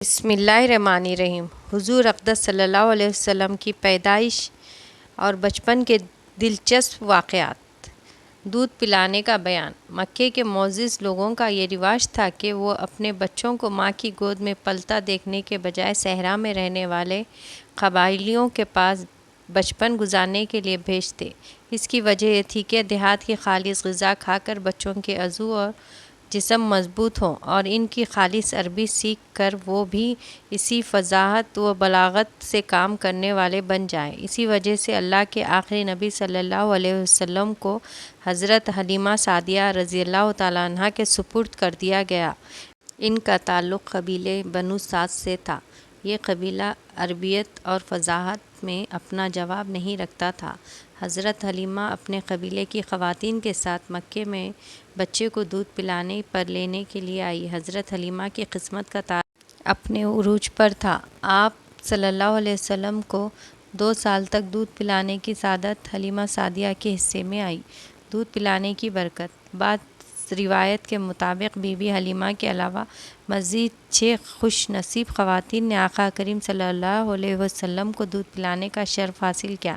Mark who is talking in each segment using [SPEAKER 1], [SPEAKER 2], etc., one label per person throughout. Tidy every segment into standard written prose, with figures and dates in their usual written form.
[SPEAKER 1] بسم اللہ الرحمن الرحیم۔ حضور اقدس صلی اللہ علیہ وسلم کی پیدائش اور بچپن کے دلچسپ واقعات۔ دودھ پلانے کا بیان۔ مکے کے معزز لوگوں کا یہ رواج تھا کہ وہ اپنے بچوں کو ماں کی گود میں پلتا دیکھنے کے بجائے صحرا میں رہنے والے قبائلیوں کے پاس بچپن گزارنے کے لیے بھیجتے۔ اس کی وجہ یہ تھی کہ دیہات کی خالص غذا کھا کر بچوں کے عضو اور جسم مضبوط ہوں اور ان کی خالص عربی سیکھ کر وہ بھی اسی فصاحت و بلاغت سے کام کرنے والے بن جائیں۔ اسی وجہ سے اللہ کے آخری نبی صلی اللہ علیہ وسلم کو حضرت حلیمہ سعدیہ رضی اللہ تعالیٰ عنہا کے سپرد کر دیا گیا۔ ان کا تعلق قبیلے بنو سعد سے تھا۔ یہ قبیلہ عربیت اور فصاحت میں اپنا جواب نہیں رکھتا تھا۔ حضرت حلیمہ اپنے قبیلے کی خواتین کے ساتھ مکے میں بچے کو دودھ پلانے پر لینے کے لیے آئی۔ حضرت حلیمہ کی قسمت کا تاج اپنے عروج پر تھا۔ آپ صلی اللہ علیہ وسلم کو 2 سال تک دودھ پلانے کی سعادت حلیمہ سعدیہ کے حصے میں آئی۔ دودھ پلانے کی برکت۔ بعض روایت کے مطابق بی بی حلیمہ کے علاوہ مزید 6 خوش نصیب خواتین نے آقا کریم صلی اللہ علیہ وسلم کو دودھ پلانے کا شرف حاصل کیا۔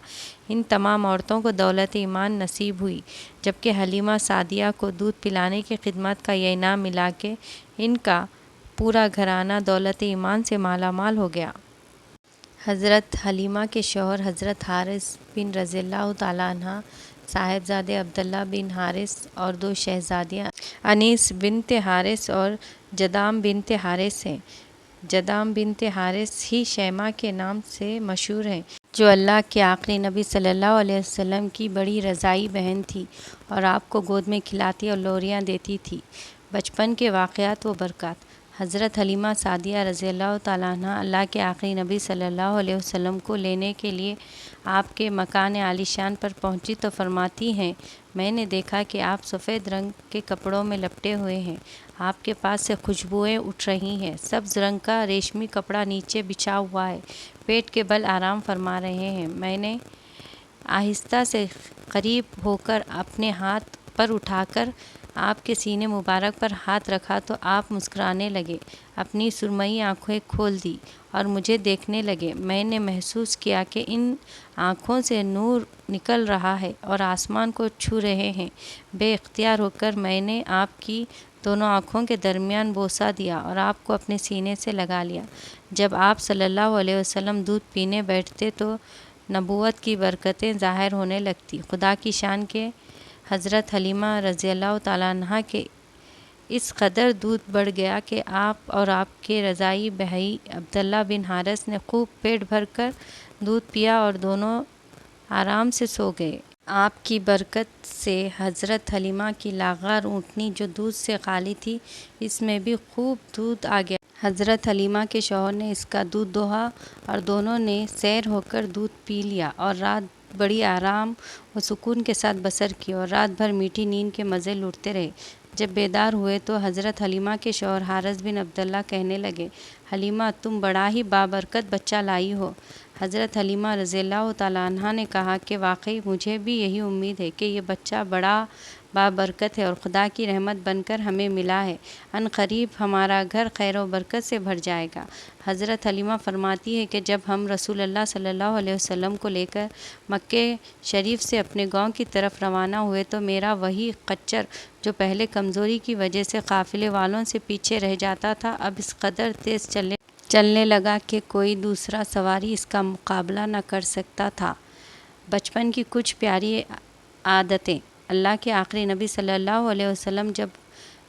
[SPEAKER 1] ان تمام عورتوں کو دولت ایمان نصیب ہوئی، جبکہ حلیمہ سعدیہ کو دودھ پلانے کی خدمت کا یہ انعام ملا کہ ان کا پورا گھرانہ دولت ایمان سے مالا مال ہو گیا۔ حضرت حلیمہ کے شوہر حضرت حارث بن رضی اللہ تعالیٰ عنہ، صاحبزادے عبداللہ بن حارث اور 2 شہزادیاں انیس بنت حارث اور جدام بنت حارث ہیں۔ جدام بنت حارث ہی شیماء کے نام سے مشہور ہیں، جو اللہ کے آخری نبی صلی اللہ علیہ وسلم کی بڑی رضاعی بہن تھی اور آپ کو گود میں کھلاتی اور لوریاں دیتی تھی۔ بچپن کے واقعات و برکات۔ حضرت حلیمہ سعدیہ رضی اللہ تعالیٰ عنہ اللہ کے آخری نبی صلی اللہ علیہ وسلم کو لینے کے لیے آپ کے مکان عالی شان پر پہنچی تو فرماتی ہیں، میں نے دیکھا کہ آپ سفید رنگ کے کپڑوں میں لپٹے ہوئے ہیں۔ آپ کے پاس سے خوشبوئیں اٹھ رہی ہیں۔ سبز رنگ کا ریشمی کپڑا نیچے بچھا ہوا ہے۔ پیٹ کے بل آرام فرما رہے ہیں۔ میں نے آہستہ سے قریب ہو کر اپنے ہاتھ پر اٹھا کر آپ کے سینے مبارک پر ہاتھ رکھا تو آپ مسکرانے لگے، اپنی سرمئی آنکھیں کھول دیں اور مجھے دیکھنے لگے۔ میں نے محسوس کیا کہ ان آنکھوں سے نور نکل رہا ہے اور آسمان کو چھو رہے ہیں۔ بے اختیار ہو کر میں نے آپ کی دونوں آنکھوں کے درمیان بوسہ دیا اور آپ کو اپنے سینے سے لگا لیا۔ جب آپ صلی اللہ علیہ وسلم دودھ پینے بیٹھتے تو نبوت کی برکتیں ظاہر ہونے لگتی۔ خدا کی شان کہ حضرت حلیمہ رضی اللہ تعالیٰ عنہا کے اس قدر دودھ بڑھ گیا کہ آپ اور آپ کے رضاعی بھائی عبداللہ بن حارث نے خوب پیٹ بھر کر دودھ پیا اور دونوں آرام سے سو گئے۔ آپ کی برکت سے حضرت حلیمہ کی لاغر اونٹنی جو دودھ سے خالی تھی، اس میں بھی خوب دودھ آ گیا۔ حضرت حلیمہ کے شوہر نے اس کا دودھ دوہا اور دونوں نے سیر ہو کر دودھ پی لیا اور رات بڑی آرام و سکون کے ساتھ بسر کی اور رات بھر میٹھی نیند کے مزے لوٹتے رہے۔ جب بیدار ہوئے تو حضرت حلیمہ کے شوہر حارث بن عبداللہ کہنے لگے، حلیمہ تم بڑا ہی بابرکت بچہ لائی ہو۔ حضرت حلیمہ رضی اللہ تعالیٰ عنہا نے کہا کہ واقعی مجھے بھی یہی امید ہے کہ یہ بچہ بڑا بابرکت ہے اور خدا کی رحمت بن کر ہمیں ملا ہے۔ عن قریب ہمارا گھر خیر و برکت سے بھر جائے گا۔ حضرت حلیمہ فرماتی ہے کہ جب ہم رسول اللہ صلی اللہ علیہ وسلم کو لے کر مکہ شریف سے اپنے گاؤں کی طرف روانہ ہوئے تو میرا وہی خچر جو پہلے کمزوری کی وجہ سے قافلے والوں سے پیچھے رہ جاتا تھا، اب اس قدر تیز چلنے لگا کہ کوئی دوسرا سواری اس کا مقابلہ نہ کر سکتا تھا۔ بچپن کی کچھ پیاری عادتیں۔ اللہ کے آخری نبی صلی اللہ علیہ وسلم جب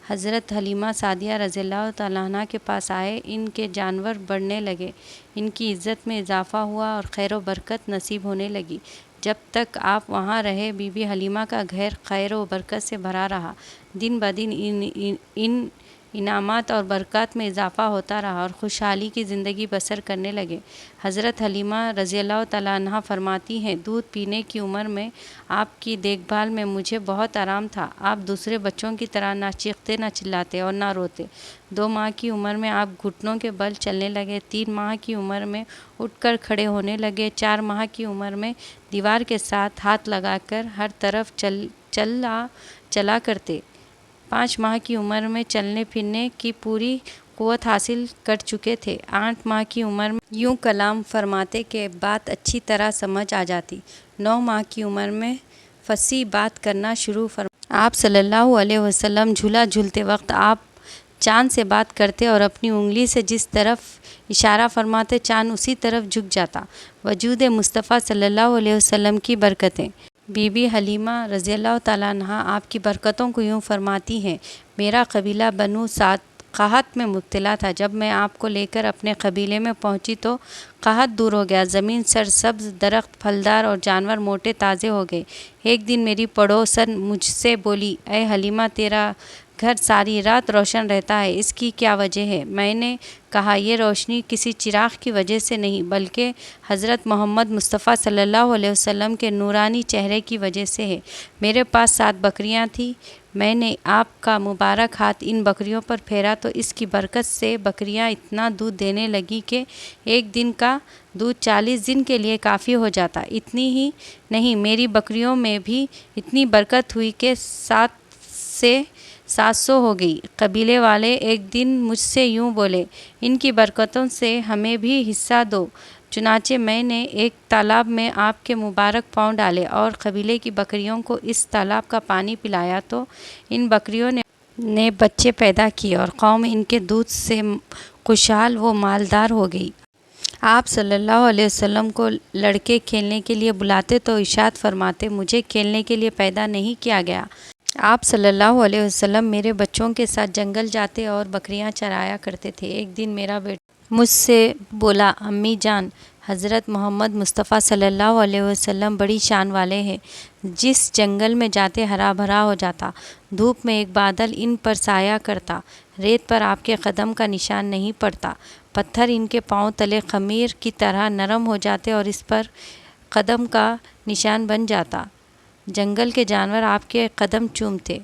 [SPEAKER 1] حضرت حلیمہ سعدیہ رضی اللہ تعالیٰ عنہ کے پاس آئے، ان کے جانور بڑھنے لگے، ان کی عزت میں اضافہ ہوا اور خیر و برکت نصیب ہونے لگی۔ جب تک آپ وہاں رہے، بی بی حلیمہ کا گھر خیر و برکت سے بھرا رہا۔ دن بدن ان انعامات اور برکات میں اضافہ ہوتا رہا اور خوشحالی کی زندگی بسر کرنے لگے۔ حضرت حلیمہ رضی اللہ تعالیٰ عنہا فرماتی ہیں، دودھ پینے کی عمر میں آپ کی دیکھ بھال میں مجھے بہت آرام تھا۔ آپ دوسرے بچوں کی طرح نہ چیختے، نہ چلاتے اور نہ روتے۔ 2 ماہ کی عمر میں آپ گھٹنوں کے بل چلنے لگے۔ 3 ماہ کی عمر میں اٹھ کر کھڑے ہونے لگے۔ 4 ماہ کی عمر میں دیوار کے ساتھ ہاتھ لگا کر ہر طرف چلا کرتے۔ 5 ماہ کی عمر میں چلنے پھرنے کی پوری قوت حاصل کر چکے تھے۔ 8 ماہ کی عمر میں یوں کلام فرماتے کہ بات اچھی طرح سمجھ آ جاتی۔ 9 ماہ کی عمر میں فصیح بات کرنا شروع آپ صلی اللہ علیہ وسلم جھولا جھولتے وقت آپ چاند سے بات کرتے اور اپنی انگلی سے جس طرف اشارہ فرماتے چاند اسی طرف جھک جاتا۔ وجود مصطفیٰ صلی اللہ علیہ وسلم کی برکتیں۔ بی بی حلیمہ رضی اللہ تعالیٰ عنہا آپ کی برکتوں کو یوں فرماتی ہیں: میرا قبیلہ بنو سعد قحط میں مبتلا تھا۔ جب میں آپ کو لے کر اپنے قبیلے میں پہنچی تو قحط دور ہو گیا، زمین سرسبز، درخت پھلدار اور جانور موٹے تازے ہو گئے۔ ایک دن میری پڑوسن مجھ سے بولی: اے حلیمہ، تیرا گھر ساری رات روشن رہتا ہے، اس کی کیا وجہ ہے؟ میں نے کہا: یہ روشنی کسی چراغ کی وجہ سے نہیں بلکہ حضرت محمد مصطفیٰ صلی اللہ علیہ وسلم کے نورانی چہرے کی وجہ سے ہے۔ میرے پاس 7 بکریاں تھیں، میں نے آپ کا مبارک ہاتھ ان بکریوں پر پھیرا تو اس کی برکت سے بکریاں اتنا دودھ دینے لگیں کہ ایک دن کا دودھ 40 دن کے لیے کافی ہو جاتا۔ اتنی ہی نہیں، میری بکریوں میں بھی اتنی برکت ہوئی کہ 7 سے 700 ہو گئی۔ قبیلے والے ایک دن مجھ سے یوں بولے: ان کی برکتوں سے ہمیں بھی حصہ دو۔ چنانچہ میں نے ایک تالاب میں آپ کے مبارک پاؤں ڈالے اور قبیلے کی بکریوں کو اس تالاب کا پانی پلایا تو ان بکریوں نے بچے پیدا کیے اور قوم ان کے دودھ سے خوشحال و مالدار ہو گئی۔ آپ صلی اللہ علیہ وسلم کو لڑکے کھیلنے کے لیے بلاتے تو ارشاد فرماتے: مجھے کھیلنے کے لیے پیدا نہیں کیا گیا۔ آپ صلی اللہ علیہ وسلم میرے بچوں کے ساتھ جنگل جاتے اور بکریاں چرایا کرتے تھے۔ ایک دن میرا بیٹا مجھ سے بولا: امی جان، حضرت محمد مصطفیٰ صلی اللہ علیہ وسلم بڑی شان والے ہیں، جس جنگل میں جاتے ہرا بھرا ہو جاتا، دھوپ میں ایک بادل ان پر سایہ کرتا، ریت پر آپ کے قدم کا نشان نہیں پڑتا، پتھر ان کے پاؤں تلے خمیر کی طرح نرم ہو جاتے اور اس پر قدم کا نشان بن جاتا، جنگل کے جانور آپ کے قدم چومتے۔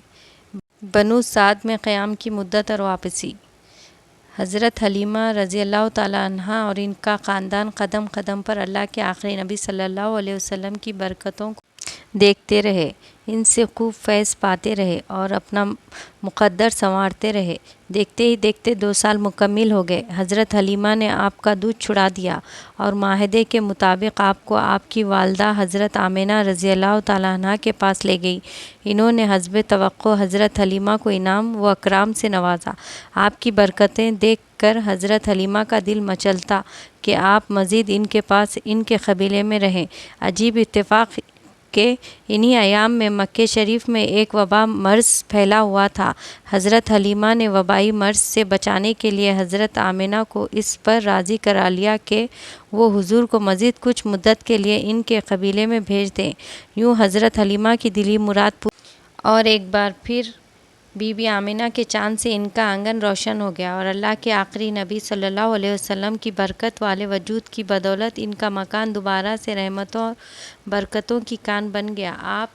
[SPEAKER 1] بنو سعد میں قیام کی مدت اور واپسی۔ حضرت حلیمہ رضی اللہ تعالیٰ عنہا اور ان کا خاندان قدم قدم پر اللہ کے آخری نبی صلی اللہ علیہ وسلم کی برکتوں کو دیکھتے رہے، ان سے خوب فیض پاتے رہے اور اپنا مقدر سنوارتے رہے۔ دیکھتے ہی دیکھتے 2 سال مکمل ہو گئے۔ حضرت حلیمہ نے آپ کا دودھ چھڑا دیا اور معاہدے کے مطابق آپ کو آپ کی والدہ حضرت آمنہ رضی اللہ تعالیٰ عنہا کے پاس لے گئی۔ انہوں نے حسب توقع حضرت حلیمہ کو انعام و اکرام سے نوازا۔ آپ کی برکتیں دیکھ کر حضرت حلیمہ کا دل مچلتا کہ آپ مزید ان کے پاس، ان کے قبیلے میں رہیں۔ عجیب اتفاق کہ انہی ایام میں مکہ شریف میں ایک وبا مرض پھیلا ہوا تھا۔ حضرت حلیمہ نے وبائی مرض سے بچانے کے لیے حضرت آمنہ کو اس پر راضی کرا لیا کہ وہ حضور کو مزید کچھ مدت کے لیے ان کے قبیلے میں بھیج دیں۔ یوں حضرت حلیمہ کی دلی مراد پوری اور ایک بار پھر بی بی آمنہ کے چاند سے ان کا آنگن روشن ہو گیا اور اللہ کے آخری نبی صلی اللہ علیہ وسلم کی برکت والے وجود کی بدولت ان کا مکان دوبارہ سے رحمتوں اور برکتوں کی کان بن گیا۔ آپ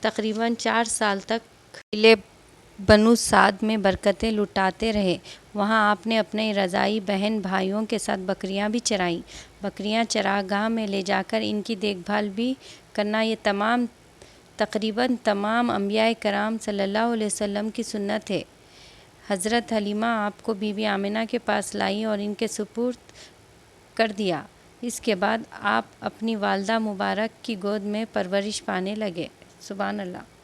[SPEAKER 1] تقریباً 4 سال تک قبیلے بنو سعد میں برکتیں لٹاتے رہے۔ وہاں آپ نے اپنے رضاعی بہن بھائیوں کے ساتھ بکریاں بھی چرائیں۔ بکریاں چراگاہ میں لے جا کر ان کی دیکھ بھال بھی کرنا یہ تقریباً تمام انبیاء کرام صلی اللہ علیہ وسلم کی سنت ہے۔ حضرت حلیمہ آپ کو بی بی آمنہ کے پاس لائیں اور ان کے سپرد کر دیا۔ اس کے بعد آپ اپنی والدہ مبارک کی گود میں پرورش پانے لگے۔ سبحان اللہ۔